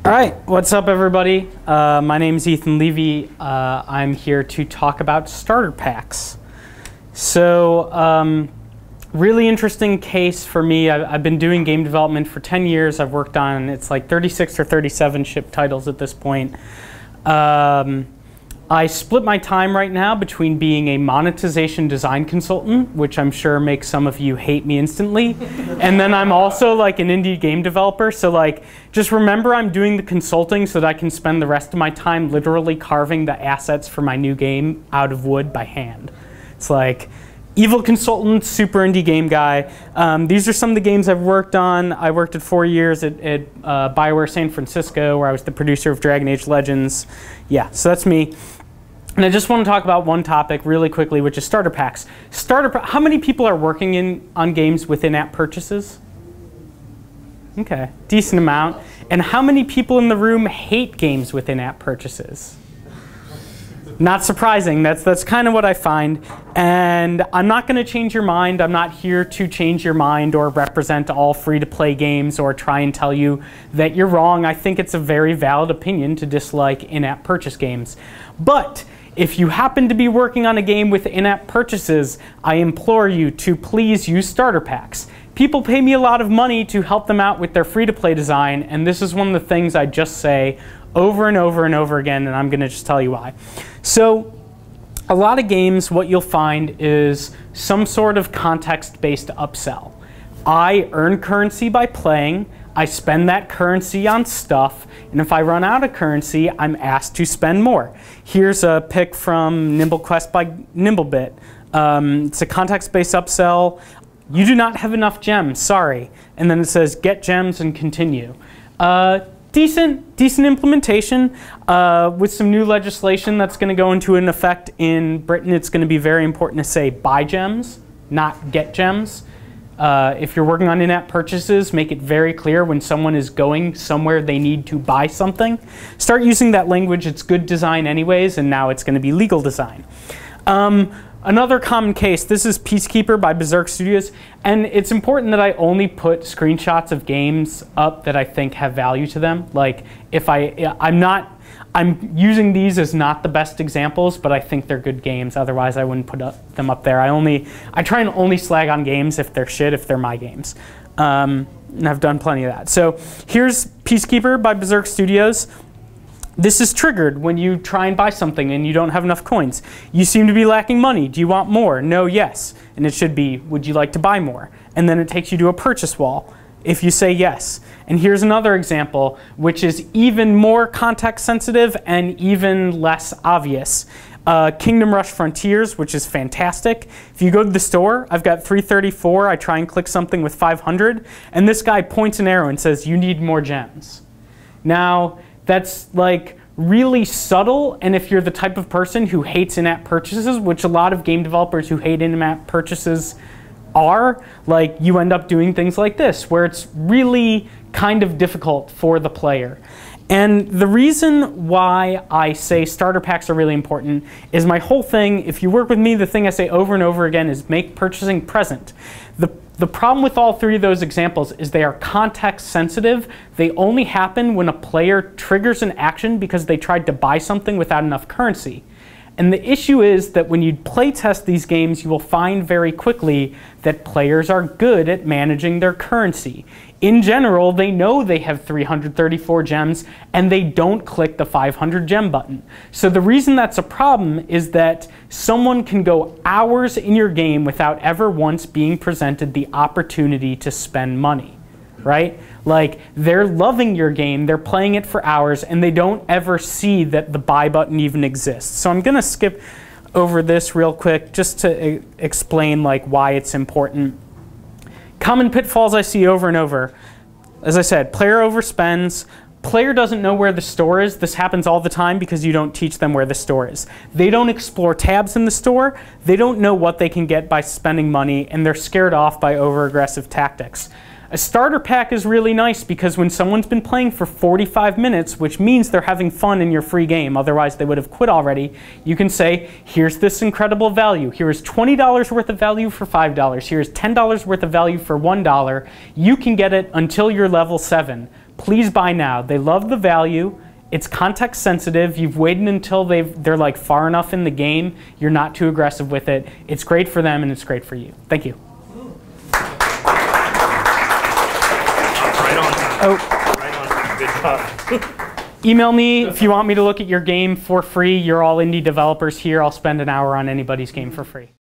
All right, what's up everybody? My name is Ethan Levy. I'm here to talk about starter packs. So really interesting case for me. I've been doing game development for 10 years. I've worked on, it's like 36 or 37 shipped titles at this point. I split my time right now between being a monetization design consultant, which I'm sure makes some of you hate me instantly, and then I'm also like an indie game developer. So like, just remember I'm doing the consulting so that I can spend the rest of my time literally carving the assets for my new game out of wood by hand. It's like, evil consultant, super indie game guy. These are some of the games I've worked on. I worked at 4 years at BioWare San Francisco, where I was the producer of Dragon Age Legends. Yeah, so that's me. And I just want to talk about one topic really quickly, which is starter packs. How many people are working on games with in-app purchases? Okay, decent amount. And how many people in the room hate games with in-app purchases? Not surprising. That's kind of what I find. And I'm not going to change your mind. I'm not here to change your mind or represent all free-to-play games or try and tell you that you're wrong. I think it's a very valid opinion to dislike in-app purchase games. But if you happen to be working on a game with in-app purchases, I implore you to please use starter packs. People pay me a lot of money to help them out with their free-to-play design, and this is one of the things I just say over and over and over again, and I'm going to just tell you why. So a lot of games, what you'll find is some sort of context-based upsell. I earn currency by playing. I spend that currency on stuff, and if I run out of currency, I'm asked to spend more. Here's a pick from NimbleQuest by NimbleBit. It's a context-based upsell. You do not have enough gems, sorry. And then it says, get gems and continue. Decent implementation. With some new legislation that's going to go into an effect in Britain, it's going to be very important to say buy gems, not get gems. If you're working on in-app purchases, make it very clear when someone is going somewhere they need to buy something. Start using that language. It's good design anyways, and now it's going to be legal design. Another common case, this is Peacekeeper by Berserk Studios, and it's important that I only put screenshots of games up that I think have value to them. Like, if I'm using these as not the best examples, but I think they're good games. Otherwise, I wouldn't put them up there. I try and only slag on games if they're shit, if they're my games. And I've done plenty of that. So here's Peacekeeper by Berserk Studios. This is triggered when you try and buy something and you don't have enough coins. You seem to be lacking money. Do you want more? No, yes. And it should be, would you like to buy more? And then it takes you to a purchase wall if you say yes. And here's another example, which is even more context sensitive and even less obvious. Kingdom Rush Frontiers, which is fantastic. If you go to the store, I've got 334. I try and click something with 500. And this guy points an arrow and says, you need more gems. Now, that's like really subtle, and if you're the type of person who hates in-app purchases, which a lot of game developers who hate in-app purchases are, like, you end up doing things like this, where it's really kind of difficult for the player. And the reason why I say starter packs are really important is my whole thing, if you work with me, the thing I say over and over again is make purchasing present. The problem with all three of those examples is they are context sensitive. They only happen when a player triggers an action because they tried to buy something without enough currency. And the issue is that when you play test these games, you will find very quickly that players are good at managing their currency. In general, they know they have 334 gems and they don't click the 500 gem button. So the reason that's a problem is that someone can go hours in your game without ever once being presented the opportunity to spend money, right? Like, they're loving your game, they're playing it for hours, and they don't ever see that the buy button even exists. So I'm gonna skip over this real quick just to explain like why it's important. Common pitfalls I see over and over. As I said, player overspends. Player doesn't know where the store is. This happens all the time because you don't teach them where the store is. They don't explore tabs in the store. They don't know what they can get by spending money, and they're scared off by over-aggressive tactics. A starter pack is really nice because when someone's been playing for 45 minutes, which means they're having fun in your free game, otherwise they would have quit already, you can say, here's this incredible value. Here's $20 worth of value for $5. Here's $10 worth of value for $1. You can get it until you're level 7. please buy now. They love the value. It's context sensitive. You've waited until they're like far enough in the game. You're not too aggressive with it. It's great for them and it's great for you. Thank you. Right on time. Oh. Right on time. Good job. Email me if you want me to look at your game for free. You're all indie developers here. I'll spend an hour on anybody's game for free.